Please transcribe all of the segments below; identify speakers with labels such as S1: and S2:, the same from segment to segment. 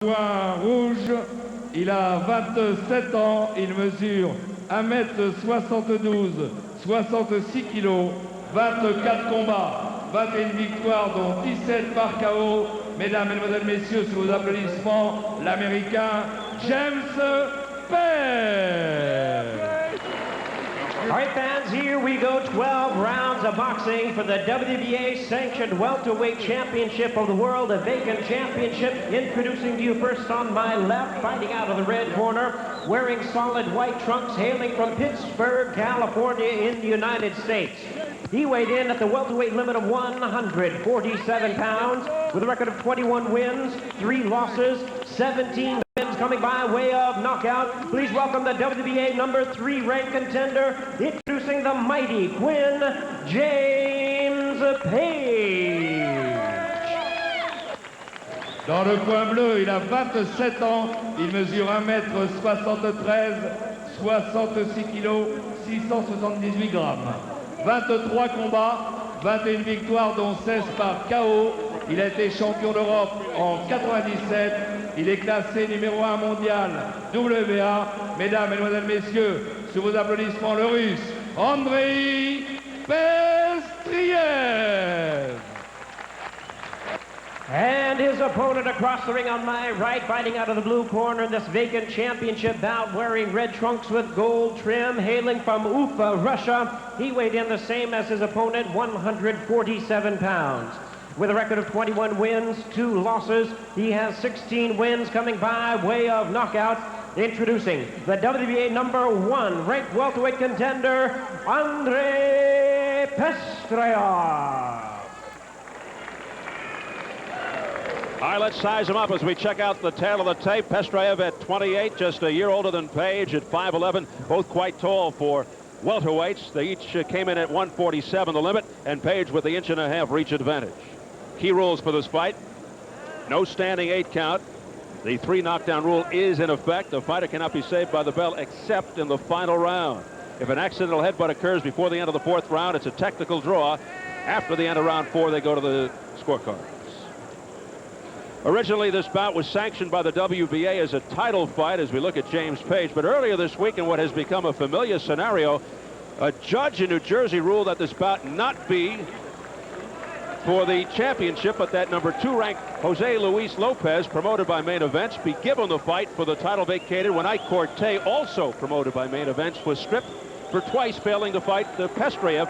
S1: Point rouge, il a 27 ans, il mesure 1m72, 66 kg, 24 combats, 21 victoires dont 17 par KO. Mesdames, Mesdemoiselles, Messieurs, sous vos applaudissements, l'Américain James Pestriaev.
S2: All right, fans, here we go. 12 rounds of boxing for the WBA-sanctioned welterweight championship of the world, a vacant championship. Introducing to you first on my left, fighting out of the red corner, wearing solid white trunks, hailing from Pittsburgh, California in the United States. He weighed in at the welterweight limit of 147 pounds with a record of 21 wins, 3 losses, 17 wins coming by way of knockout. Please welcome the WBA number 3 ranked contender, introducing the mighty Quinn, James Page.
S1: Dans le coin bleu, il a 27 ans, il mesure 1m73, 66 kg, 678 grammes. 23 combats, 21 victoires dont 16 par KO. Il a été champion d'Europe en 97. Il est classé numéro 1 mondial WBA. Mesdames, Mesdemoiselles, Messieurs, sous vos applaudissements, le Russe Andrey Pestriaev.
S2: And his opponent across the ring on my right, fighting out of the blue corner in this vacant championship bout, wearing red trunks with gold trim, hailing from Ufa, Russia. He weighed in the same as his opponent, 147 pounds. With a record of 21 wins, 2 losses, he has 16 wins coming by way of knockout. Introducing the WBA number 1 ranked welterweight contender, Andrey Pestriaev.
S3: All right, let's size him up as we check out the tail of the tape. Pestriaev at 28, just a year older than Page at 5'11", both quite tall for welterweights. They each came in at 147, the limit, and Page with the inch-and-a-half reach advantage. Key rules for this fight: no standing 8 count. The 3 knockdown rule is in effect. The fighter cannot be saved by the bell except in the final round. If an accidental headbutt occurs before the end of the 4th round, it's a technical draw. After the end of round 4, they go to the scorecard. Originally, this bout was sanctioned by the WBA as a title fight as we look at James Page. But earlier this week, in what has become a familiar scenario, a judge in New Jersey ruled that this bout not be for the championship, but that number 2 ranked Jose Luis Lopez, promoted by Main Events, be given the fight for the title vacated when Ike Corte, also promoted by Main Events, was stripped for twice failing to fight Pestriaev.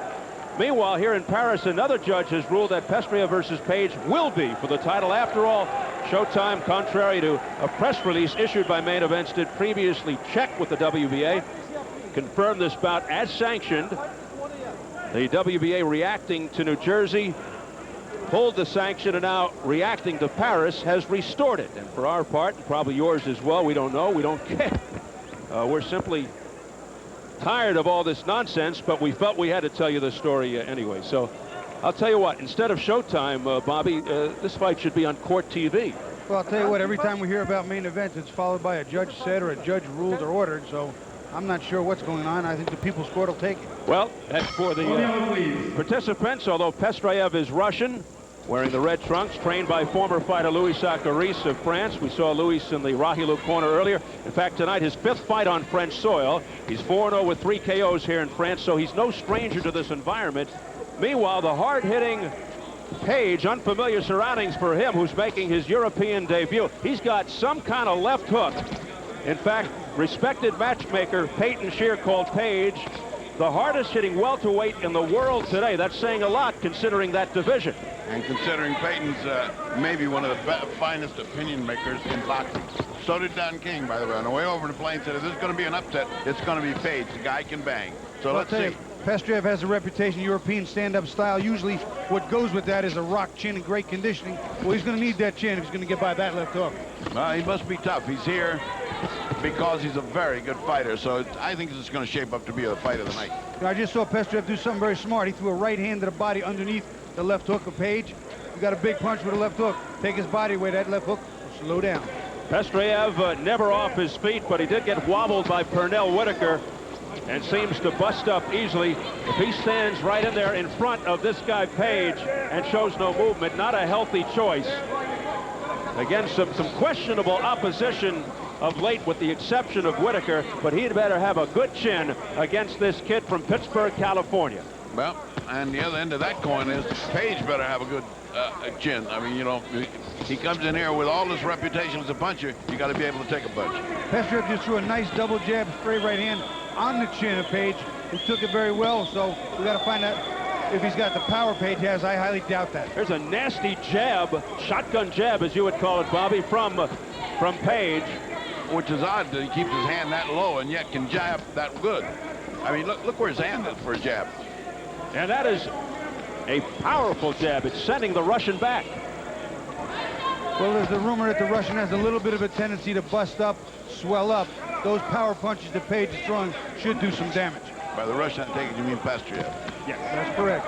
S3: Meanwhile, here in Paris, another judge has ruled that Pestriaev versus Page will be for the title. After all, Showtime, contrary to a press release issued by Main Events, did previously check with the WBA, confirmed this bout as sanctioned. The WBA reacting to New Jersey, pulled the sanction, and now reacting to Paris has restored it. And for our part, and probably yours as well, we don't know, we don't care. We're simply tired of all this nonsense, but we felt we had to tell you the story anyway. So I'll tell you what, instead of Showtime, Bobby, this fight should be on Court TV.
S4: Well, I'll tell you what, every time we hear about Main Events, it's followed by a judge said or a judge ruled or ordered, so I'm not sure what's going on. I think the People's Court will take it.
S3: Well, that's for the participants, although Pestriaev is Russian, wearing the red trunks, trained by former fighter Louis Saccaris of France. We saw Louis in the Rahilou corner earlier. In fact, tonight, his 5th fight on French soil. He's 4-0 with 3 KOs here in France, so he's no stranger to this environment. Meanwhile, the hard-hitting Page, unfamiliar surroundings for him, who's making his European debut. He's got some kind of left hook. In fact, respected matchmaker Peyton Shear called Page the hardest-hitting welterweight in the world today. That's saying a lot, considering that division.
S5: And considering Peyton's maybe one of the finest opinion makers in boxing. So did Don King, by the way. On the way over to the plane, said, if this is going to be an upset, it's going to be Page. The guy can bang. So let's see.
S4: Pestriaev has a reputation, European stand-up style. Usually what goes with that is a rock chin and great conditioning. Well, he's going to need that chin if he's going to get by that left hook.
S5: Well, he must be tough. He's here because he's a very good fighter. So I think this is going to shape up to be a fight of the night.
S4: I just saw Pestriaev do something very smart. He threw a right hand to the body underneath the left hook of Page. He got a big punch with a left hook. Take his body away, that left hook will slow down.
S3: Pestriaev never off his feet, but he did get wobbled by Pernell Whitaker and seems to bust up easily. If he stands right in there in front of this guy Page and shows no movement, not a healthy choice. Against some questionable opposition of late, with the exception of Whitaker, but he'd better have a good chin against this kid from Pittsburgh, California.
S5: Well, and the other end of that coin is Page better have a good chin. I mean, you know, he comes in here with all his reputation as a puncher. You got to be able to take a punch.
S4: Pestriaev just threw a nice double jab, straight right hand on the chin of Page, who took it very well. So we got to find out if he's got the power Page has. I highly doubt that.
S3: There's a nasty jab, shotgun jab, as you would call it, Bobby, from Page.
S5: Which is odd that he keeps his hand that low and yet can jab that good. I mean, look where his hand is for a jab.
S3: And that is a powerful jab. It's sending the Russian back.
S4: Well, there's a rumor that the Russian has a little bit of a tendency to bust up, swell up. Those power punches that Page is throwing should do some damage.
S5: By the Russian, I take it you mean Pestriaev.
S4: Yes, that's correct.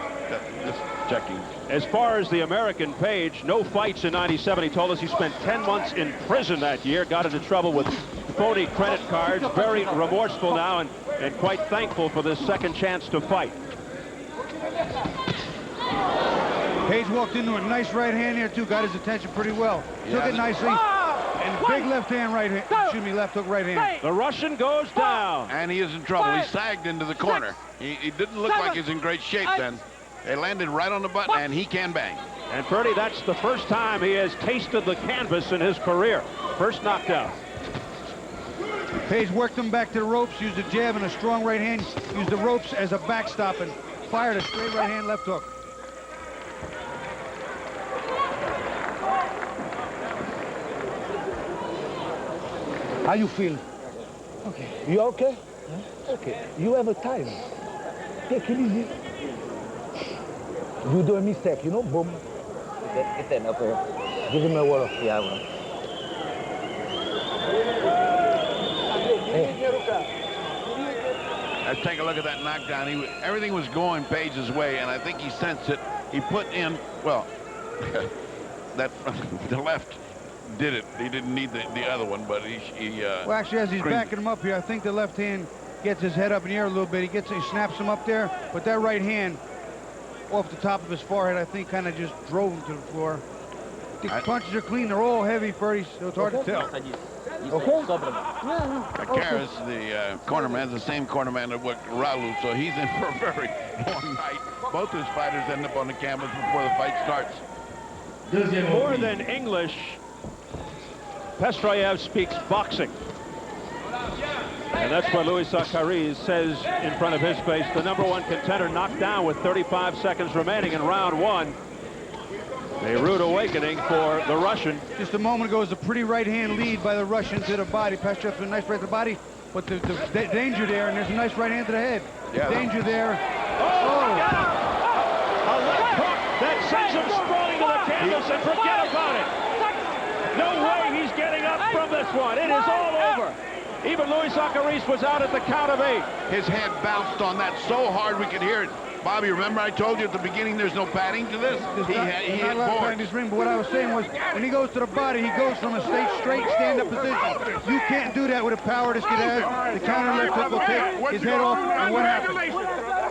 S5: Just checking.
S3: As far as the American Page, no fights in '97. He told us he spent 10 months in prison that year, got into trouble with phony credit cards, very remorseful now, and quite thankful for this second chance to fight.
S4: Page walked into a nice right hand here, too. Got his attention pretty well. Took it nicely. And big left hand, right hand. Excuse me, left hook, right hand.
S3: The Russian goes down.
S5: And he is in trouble. He sagged into the corner. He didn't look like he's in great shape then. They landed right on the button, and he can bang.
S3: And Bertie, that's the first time he has tasted the canvas in his career. First knockdown.
S4: Page worked him back to the ropes, used a jab and a strong right hand, used the ropes as a backstop, and fired a straight right hand, left hook.
S6: How you feel? Okay. You okay? Huh? Okay. You have a time. Take it easy. You do a mistake, you know? Boom.
S7: Get that upper.
S6: Give him a wall.
S7: Yeah, I will.
S5: Let's take a look at that knockdown. Everything was going Page's way, and I think he sensed it. He put in, well, the left did it. He didn't need the other one, but he
S4: well, actually, as he's backing him up here, I think the left hand gets his head up in the air a little bit. He snaps him up there, but that right hand off the top of his forehead, I think, kind of just drove him to the floor. The punches are clean. They're all heavy, Bertie, so it's hard to tell.
S6: Okay?
S5: Karras, the cornerman, is the same cornerman that worked Raul, so he's in for a very long night. Both his fighters end up on the canvas before the fight starts.
S3: More than English, Pestriaev speaks boxing. And that's what Luis Zacharias says in front of his face. The #1 contender knocked down with 35 seconds remaining in round one. A rude awakening for the Russian.
S4: Just a moment ago, it was a pretty right hand lead by the Russian to the body. Pestriaev with a nice right to the body, but the danger there, and there's a nice right hand to the head.
S5: Yeah.
S4: Danger there.
S3: Oh! A left hook that sends him sprawling to the canvas, and forget about it. No way he's getting up from this one. It is all over. Even Luis Zacharias was out at the count of 8.
S5: His head bounced on that so hard we could hear it. Bobby, remember I told you at the beginning there's no padding to this? He hit board.
S4: But what I was saying was, when he goes to the body, he goes from a straight stand-up position. You can't do that with a power this kid has. The counter left hook will take his head off, and what happens?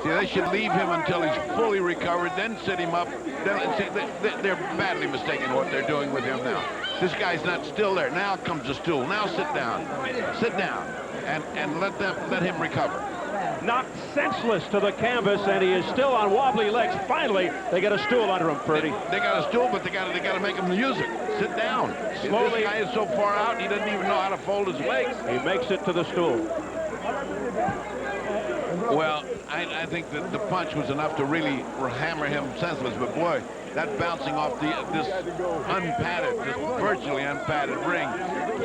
S5: See, they should leave him until he's fully recovered, then sit him up. They're badly mistaken what they're doing with him now. This guy's not still there. Now comes the stool. Now sit down. Sit down, and let him recover.
S3: Knocked senseless to the canvas, and he is still on wobbly legs. Finally, they get a stool under him, Bertie.
S5: They got a stool, but they got to make him use it. Sit down.
S3: Slowly.
S5: This guy is so far out, he doesn't even know how to fold his legs.
S3: He makes it to the stool.
S5: Well, I think that the punch was enough to really hammer him senseless, but boy, that bouncing off this unpadded, this virtually unpadded ring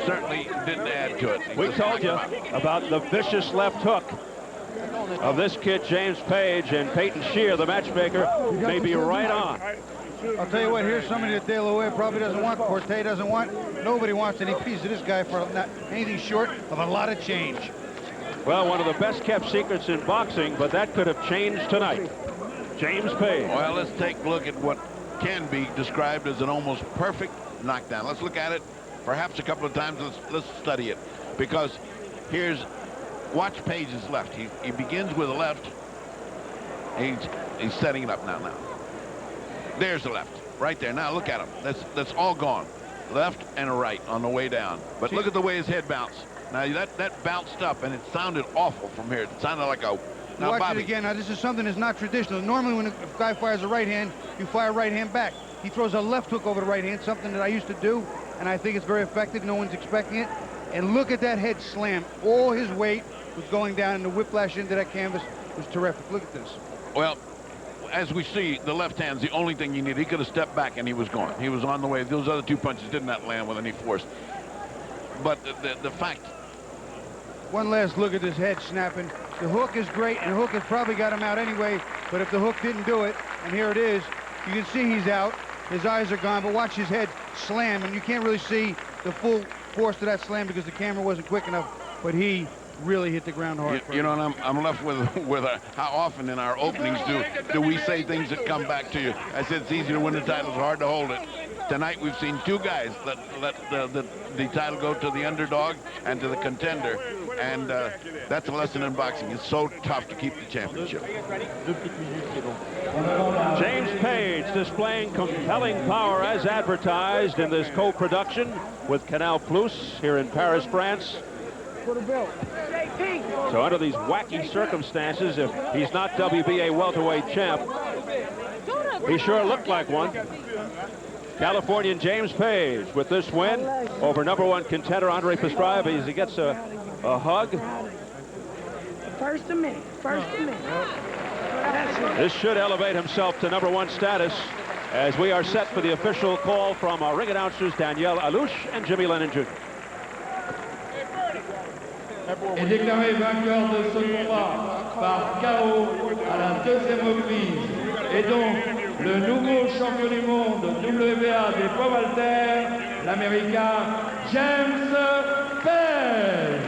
S5: certainly didn't add to it.
S3: We told you about the vicious left hook of this kid, James Page, and Peyton Shear, the matchmaker, may be right on.
S4: I'll tell you what, here's somebody that De La Hoya probably doesn't want, Corte doesn't want. Nobody wants any piece of this guy for not anything short of a lot of change.
S3: Well, one of the best kept secrets in boxing, but that could have changed tonight. James Page.
S5: Well, let's take a look at what can be described as an almost perfect knockdown. Let's look at it perhaps a couple of times. Let's study it, because watch Page's left. He begins with the left. He's setting it up now. There's the left right there. Now look at him. That's all gone. left and a right on the way down. But look at the way his head bounced. Now that bounced up, and it sounded awful from here. It sounded like a... Now,
S4: watch
S5: Bobby,
S4: it again. Now, this is something that's not traditional. Normally, when a guy fires a right hand, you fire right hand back. He throws a left hook over the right hand, something that I used to do, and I think it's very effective. No one's expecting it. And look at that head slam. All his weight was going down, and the whiplash into that canvas was terrific. Look at this.
S5: Well, as we see, the left hand's the only thing you need. He could have stepped back, and he was gone. He was on the way. Those other two punches did not land with any force. But the fact...
S4: One last look at this head snapping. The hook is great, and the hook has probably got him out anyway, but if the hook didn't do it, and here it is, you can see he's out. His eyes are gone, but watch his head slam, and you can't really see the full force of that slam because the camera wasn't quick enough, but he really hit the ground hard.
S5: You know, and I'm left with how often in our openings do we say things that come back to you. I said it's easy to win the title, it's hard to hold it. Tonight we've seen two guys let the title go to the underdog and to the contender, and that's a lesson in boxing. It's so tough to keep the championship.
S3: James Page displaying compelling power as advertised in this co-production with Canal Plus here in Paris, France. So under these wacky circumstances, if he's not WBA welterweight champ, he sure looked like one. Californian James Page with this win over #1 contender Andrey Pestriaev as he gets a hug.
S8: First a minute.
S3: This should elevate himself to #1 status as we are set for the official call from our ring announcers Daniel Alouche and Jimmy Lennon Jr.
S1: Est déclaré vainqueur de ce combat par KO à la deuxième reprise. Et donc, le nouveau champion du monde WBA des poids haltères, l'Américain James Page.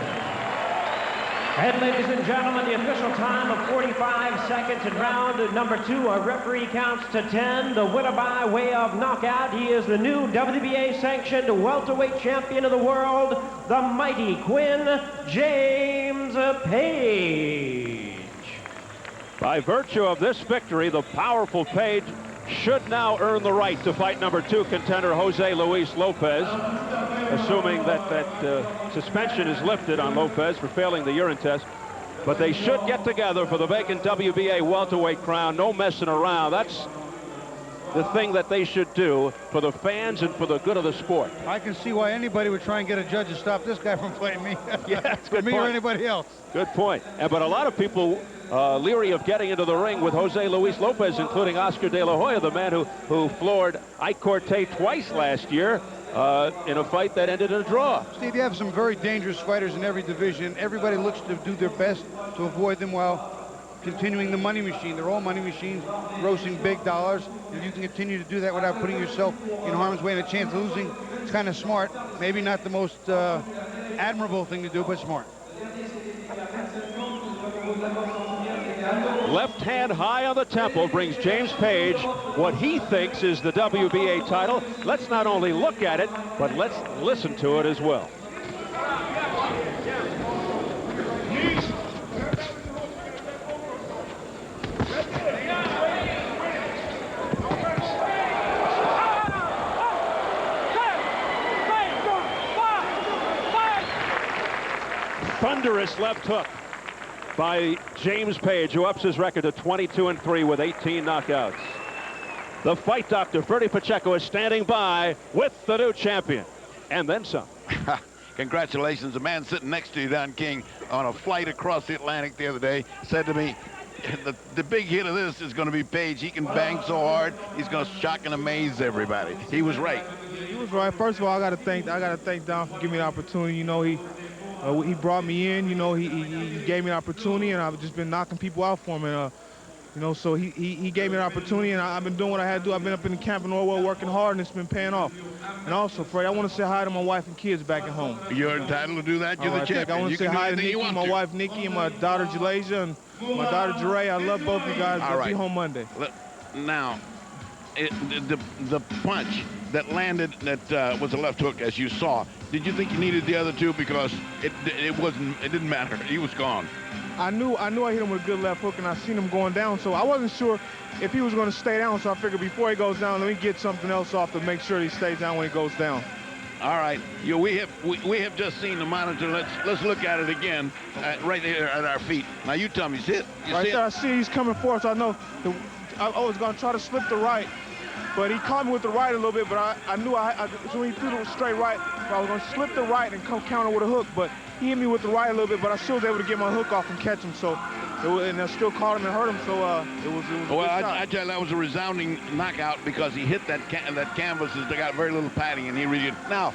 S2: And ladies and gentlemen, the official time of 45 seconds in round number 2. Our referee counts to 10. The winner by way of knockout. He is the new WBA-sanctioned welterweight champion of the world, the mighty Quinn, James Page.
S3: By virtue of this victory, the powerful Page should now earn the right to fight #2 contender Jose Luis Lopez, assuming that suspension is lifted on Lopez for failing the urine test. But they should get together for the vacant WBA welterweight crown. No messing around. That's the thing that they should do for the fans and for the good of the sport.
S4: I can see why anybody would try and get a judge to stop this guy from fighting me.
S3: Yeah, that's good
S4: me
S3: point.
S4: or anybody else.
S3: Good point. But a lot of people leery of getting into the ring with Jose Luis Lopez, including Oscar De La Hoya, the man who floored Ike Corte twice last year in a fight that ended in a draw.
S4: Steve, you have some very dangerous fighters in every division. Everybody looks to do their best to avoid them while continuing the money machine. They're all money machines, grossing big dollars. If you can continue to do that without putting yourself in harm's way and a chance of losing, it's kind of smart. Maybe not the most admirable thing to do, but smart.
S3: Left hand high on the temple brings James Page what he thinks is the WBA title. Let's not only look at it, but let's listen to it as well. Thunderous left hook by James Page, who ups his record to 22-3 with 18 knockouts. The fight doctor, Ferdy Pacheco, is standing by with the new champion, and then some.
S5: Congratulations. The man sitting next to you, Don King, on a flight across the Atlantic the other day, said to me, the big hit of this is going to be Page. He can bang so hard, he's going to shock and amaze everybody. He was right.
S9: He was right. First of all, I got to thank Don for giving me the opportunity. You know, he brought me in. You know, he gave me an opportunity, and I've just been knocking people out for him. And you know, so he gave me an opportunity, and I've been doing what I had to do. I've been up in the camp in Norwell working hard, and it's been paying off. And also, Fred, I want to say hi to my wife and kids back at home.
S5: You're entitled to do that. You're the champion.
S9: I want to say hi to Nikki, my wife Nikki, and my daughter Jalasia, and my daughter Jeray. I love both of you guys. I'll be home Monday.
S5: Now, the punch that landed, that was a left hook, as you saw. Did you think you needed the other two because it didn't matter? He was gone.
S9: I knew I hit him with a good left hook, and I seen him going down, so I wasn't sure if he was going to stay down. So I figured before he goes down, let me get something else off to make sure he stays down when he goes down.
S5: All right. We have just seen the monitor. Let's look at it again, right there at our feet. Now you tell me, see it?
S9: Right there, I see he's coming forward, so I know I was going to try to slip the right, but he caught me with the right a little bit, but I knew so he threw the straight right, so I was going to slip the right and come counter with a hook, but he hit me with the right a little bit, but I still was able to get my hook off and catch him, and I still caught him and hurt him, so it was a
S5: well,
S9: good shot.
S5: I tell you, that was a resounding knockout because he hit that canvas. They got very little padding, and he really. Now,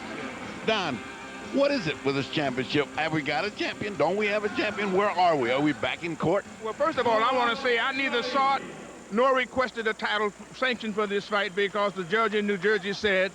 S5: Don, what is it with this championship? Have we got a champion? Don't we have a champion? Where are we? Are we back in court?
S10: Well, first of all, I want to say I neither sought nor requested a title sanction for this fight because the judge in New Jersey said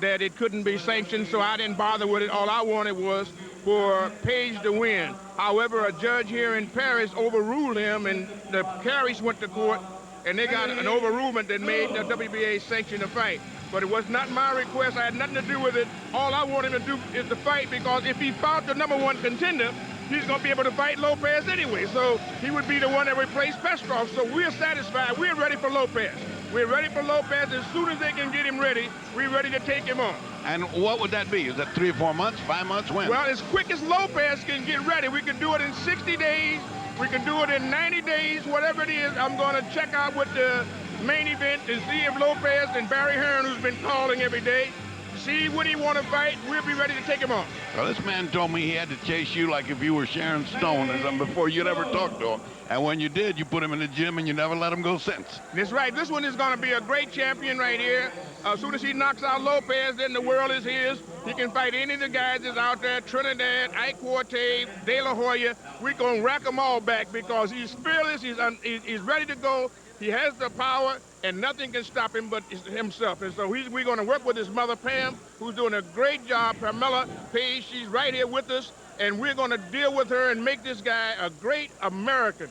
S10: that it couldn't be sanctioned, so I didn't bother with it. All I wanted was for Page to win. However, a judge here in Paris overruled him, and the Paris went to court, and they got an overrulement that made the WBA sanction the fight. But it was not my request. I had nothing to do with it. All I want him to do is to fight, because if he fought the #1 contender, he's going to be able to fight Lopez anyway. So he would be the one that replaced Pestriaev. So we're satisfied. We're ready for Lopez. We're ready for Lopez. As soon as they can get him ready, we're ready to take him on.
S5: And what would that be? Is that 3 or 4 months, 5 months? When?
S10: Well, as quick as Lopez can get ready. We can do it in 60 days. We can do it in 90 days, whatever it is. I'm going to check out with the main event and see if Lopez and Barry Hearn, who's been calling every day, see what he want to fight. We'll be ready to take him on.
S5: Well, this man told me he had to chase you like if you were Sharon Stone or something before you'd ever talk to him. And when you did, you put him in the gym and you never let him go since.
S10: That's right. This one is going to be a great champion right here. As soon as he knocks out Lopez, then the world is his. He can fight any of the guys that's out there, Trinidad, Ike Quartet, De La Hoya. We're going to rack them all back because he's fearless. He's ready to go. He has the power, and nothing can stop him but himself. And so we're going to work with his mother, Pam, who's doing a great job. Pamela Page, she's right here with us, and we're going to deal with her and make this guy a great American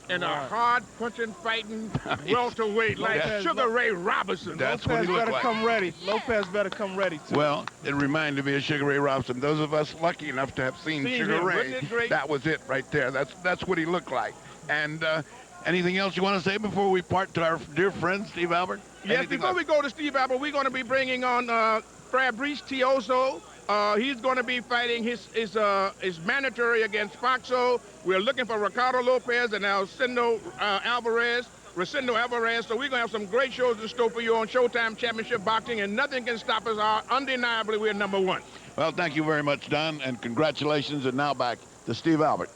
S10: and a hard-punching, fighting welterweight like Sugar Ray Robinson.
S5: That's what he looked
S9: better
S5: like.
S9: come ready. Lopez better come ready, too.
S5: Well, it reminded me of Sugar Ray Robinson. Those of us lucky enough to have seen Sugar
S10: him.
S5: Ray,
S10: Wasn't it great?
S5: that was it right there. That's what he looked like. And anything else you want to say before we part to our dear friend, Steve Albert?
S10: Yes, before we go to Steve Albert, we're going to be bringing on Fabrice Tioso. He's going to be fighting his mandatory against Foxo. We're looking for Ricardo Lopez and Rosendo Alvarez. So we're going to have some great shows in store for you on Showtime Championship Boxing, and nothing can stop us. Undeniably, we're #1.
S5: Well, thank you very much, Don, and congratulations. And now back to Steve Albert.